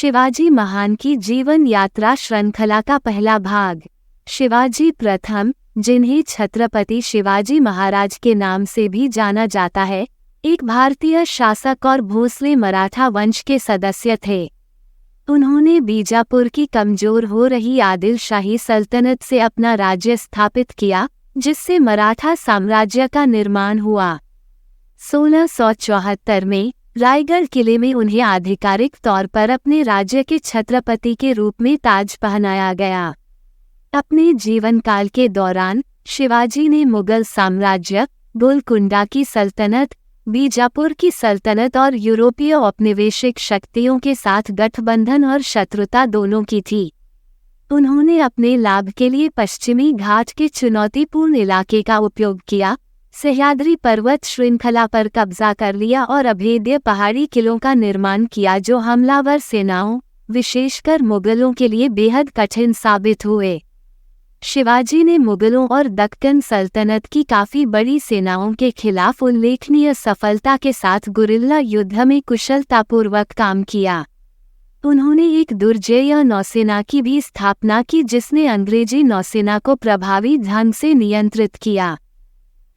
शिवाजी महान की जीवन यात्रा श्रृंखला का पहला भाग। शिवाजी प्रथम, जिन्हें छत्रपति शिवाजी महाराज के नाम से भी जाना जाता है, एक भारतीय शासक और भोसले मराठा वंश के सदस्य थे। उन्होंने बीजापुर की कमजोर हो रही आदिलशाही सल्तनत से अपना राज्य स्थापित किया, जिससे मराठा साम्राज्य का निर्माण हुआ। 1674 में रायगढ़ किले में उन्हें आधिकारिक तौर पर अपने राज्य के छत्रपति के रूप में ताज पहनाया गया। अपने जीवन काल के दौरान शिवाजी ने मुगल साम्राज्य, गोलकुंडा की सल्तनत, बीजापुर की सल्तनत और यूरोपीय औपनिवेशिक शक्तियों के साथ गठबंधन और शत्रुता दोनों की थी। उन्होंने अपने लाभ के लिए पश्चिमी घाट के चुनौतीपूर्ण इलाके का उपयोग किया, सह्याद्री पर्वत श्रृंखला पर कब्जा कर लिया और अभेद्य पहाड़ी किलों का निर्माण किया, जो हमलावर सेनाओं, विशेषकर मुगलों के लिए बेहद कठिन साबित हुए। शिवाजी ने मुगलों और दक्कन सल्तनत की काफी बड़ी सेनाओं के खिलाफ उल्लेखनीय सफलता के साथ गुरिल्ला युद्ध में कुशलतापूर्वक काम किया। उन्होंने एक दुर्जेय नौसेना की भी स्थापना की, जिसने अंग्रेजी नौसेना को प्रभावी ढंग से नियंत्रित किया।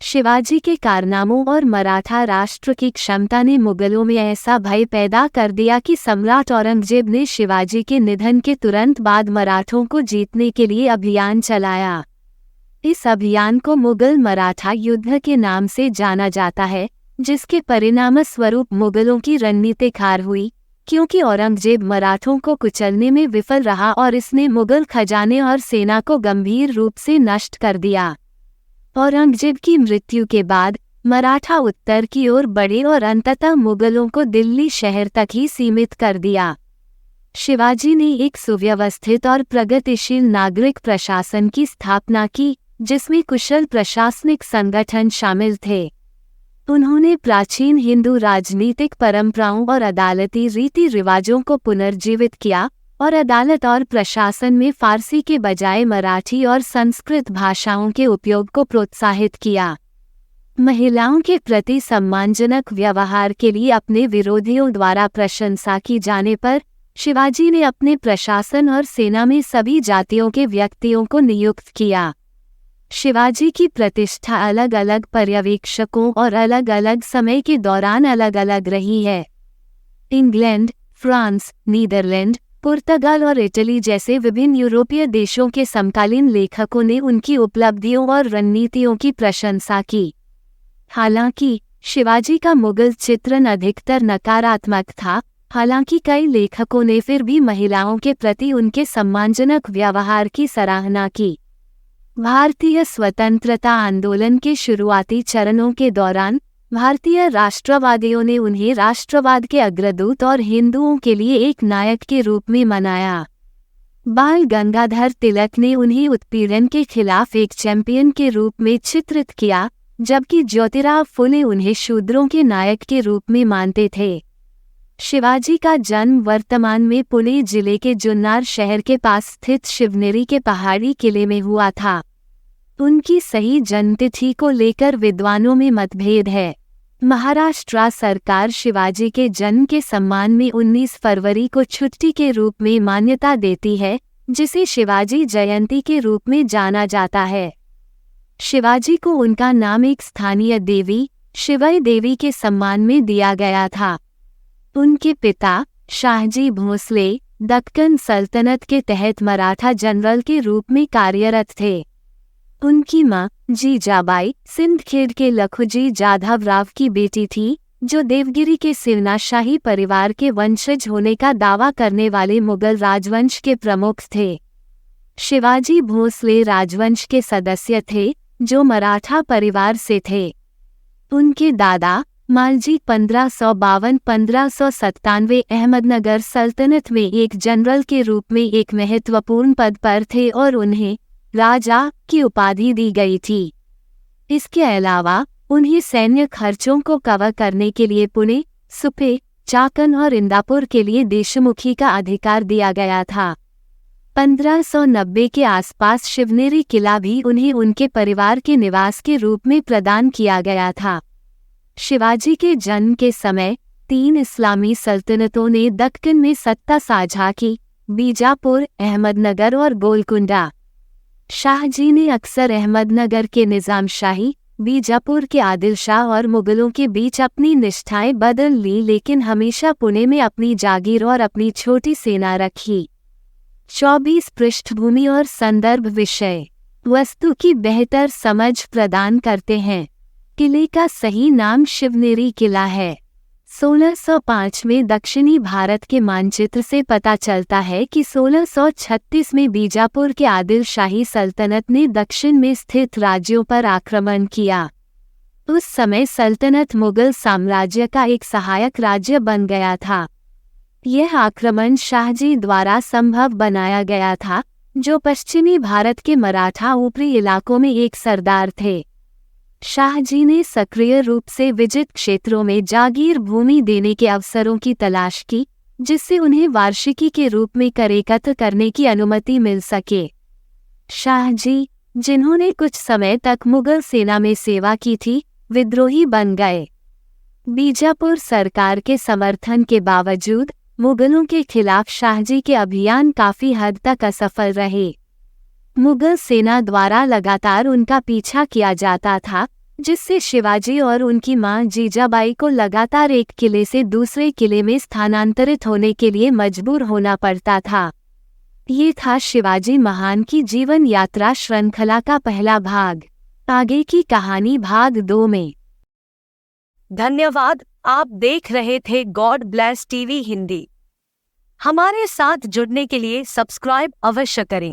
शिवाजी के कारनामों और मराठा राष्ट्र की क्षमता ने मुगलों में ऐसा भय पैदा कर दिया कि सम्राट औरंगजेब ने शिवाजी के निधन के तुरंत बाद मराठों को जीतने के लिए अभियान चलाया। इस अभियान को मुगल मराठा युद्ध के नाम से जाना जाता है, जिसके परिणामस्वरूप मुगलों की रणनीतिक हार हुई, क्योंकि औरंगजेब मराठों को कुचलने में विफल रहा और इसने मुगल खजाने और सेना को गंभीर रूप से नष्ट कर दिया। औरंगजेब की मृत्यु के बाद मराठा उत्तर की ओर बढ़े और अंततः मुगलों को दिल्ली शहर तक ही सीमित कर दिया। शिवाजी ने एक सुव्यवस्थित और प्रगतिशील नागरिक प्रशासन की स्थापना की, जिसमें कुशल प्रशासनिक संगठन शामिल थे। उन्होंने प्राचीन हिंदू राजनीतिक परंपराओं और अदालती रीति रिवाजों को पुनर्जीवित किया और अदालत और प्रशासन में फारसी के बजाय मराठी और संस्कृत भाषाओं के उपयोग को प्रोत्साहित किया। महिलाओं के प्रति सम्मानजनक व्यवहार के लिए अपने विरोधियों द्वारा प्रशंसा की जाने पर शिवाजी ने अपने प्रशासन और सेना में सभी जातियों के व्यक्तियों को नियुक्त किया। शिवाजी की प्रतिष्ठा अलग अलग पर्यवेक्षकों और अलग अलग समय के दौरान अलग अलग रही है। इंग्लैंड, फ्रांस, नीदरलैंड, पुर्तगाल और इटली जैसे विभिन्न यूरोपीय देशों के समकालीन लेखकों ने उनकी उपलब्धियों और रणनीतियों की प्रशंसा की। हालांकि शिवाजी का मुगल चित्रण अधिकतर नकारात्मक था, हालांकि कई लेखकों ने फिर भी महिलाओं के प्रति उनके सम्मानजनक व्यवहार की सराहना की। भारतीय स्वतंत्रता आंदोलन के शुरुआती चरणों के दौरान भारतीय राष्ट्रवादियों ने उन्हें राष्ट्रवाद के अग्रदूत और हिंदुओं के लिए एक नायक के रूप में मनाया। बाल गंगाधर तिलक ने उन्हें उत्पीड़न के खिलाफ एक चैंपियन के रूप में चित्रित किया, जबकि ज्योतिराव फुले उन्हें शूद्रों के नायक के रूप में मानते थे। शिवाजी का जन्म वर्तमान में पुणे जिले के जुन्नर शहर के पास स्थित शिवनेरी के पहाड़ी किले में हुआ था। उनकी सही जन्मतिथि को लेकर विद्वानों में मतभेद है। महाराष्ट्र सरकार शिवाजी के जन्म के सम्मान में 19 फरवरी को छुट्टी के रूप में मान्यता देती है, जिसे शिवाजी जयंती के रूप में जाना जाता है। शिवाजी को उनका नाम एक स्थानीय देवी, शिवई देवी के सम्मान में दिया गया था। उनके पिता शाहजी भोसले दक्कन सल्तनत के तहत मराठा जनरल के रूप में कार्यरत थे। उनकी मां जीजाबाई सिंदखेड के लखुजी जाधव राव की बेटी थी, जो देवगिरी के सिवनाशाही परिवार के वंशज होने का दावा करने वाले मुगल राजवंश के प्रमुख थे। शिवाजी भोसले राजवंश के सदस्य थे, जो मराठा परिवार से थे। उनके दादा मालजी 1552-1597 अहमदनगर सल्तनत में एक जनरल के रूप में एक महत्वपूर्ण पद पर थे और उन्हें राजा की उपाधि दी गई थी। इसके अलावा उन्हें सैन्य खर्चों को कवर करने के लिए पुणे, सुपे, चाकन और इंदापुर के लिए देशमुखी का अधिकार दिया गया था। 1590 के आसपास शिवनेरी किला भी उन्हें उनके परिवार के निवास के रूप में प्रदान किया गया था। शिवाजी के जन्म के समय 3 इस्लामी सल्तनतों ने दक्कन में सत्ता साझा की, बीजापुर, अहमदनगर और गोलकुंडा। शाहजी ने अक्सर अहमदनगर के निज़ाम शाही, बीजापुर के आदिल शाह और मुगलों के बीच अपनी निष्ठाएं बदल ली, लेकिन हमेशा पुणे में अपनी जागीर और अपनी छोटी सेना रखी। 24 पृष्ठभूमि और संदर्भ विषय वस्तु की बेहतर समझ प्रदान करते हैं। किले का सही नाम शिवनेरी किला है। 1605 में दक्षिणी भारत के मानचित्र से पता चलता है कि 1636 में बीजापुर के आदिल शाही सल्तनत ने दक्षिण में स्थित राज्यों पर आक्रमण किया। उस समय सल्तनत मुगल साम्राज्य का एक सहायक राज्य बन गया था। यह आक्रमण शाहजी द्वारा संभव बनाया गया था, जो पश्चिमी भारत के मराठा ऊपरी इलाकों में एक सरदार थे। शाहजी ने सक्रिय रूप से विजित क्षेत्रों में जागीर भूमि देने के अवसरों की तलाश की, जिससे उन्हें वार्षिकी के रूप में कर एकत्र करने की अनुमति मिल सके। शाहजी, जिन्होंने कुछ समय तक मुगल सेना में सेवा की थी, विद्रोही बन गए। बीजापुर सरकार के समर्थन के बावजूद मुगलों के खिलाफ शाहजी के अभियान काफी हद तक असफल रहे। मुगल सेना द्वारा लगातार उनका पीछा किया जाता था, जिससे शिवाजी और उनकी मां जीजाबाई को लगातार एक किले से दूसरे किले में स्थानांतरित होने के लिए मजबूर होना पड़ता था। ये था शिवाजी महान की जीवन यात्रा श्रृंखला का पहला भाग। आगे की कहानी भाग 2 में। धन्यवाद। आप देख रहे थे गॉड ब्लेस टीवी हिंदी। हमारे साथ जुड़ने के लिए सब्सक्राइब अवश्य करें।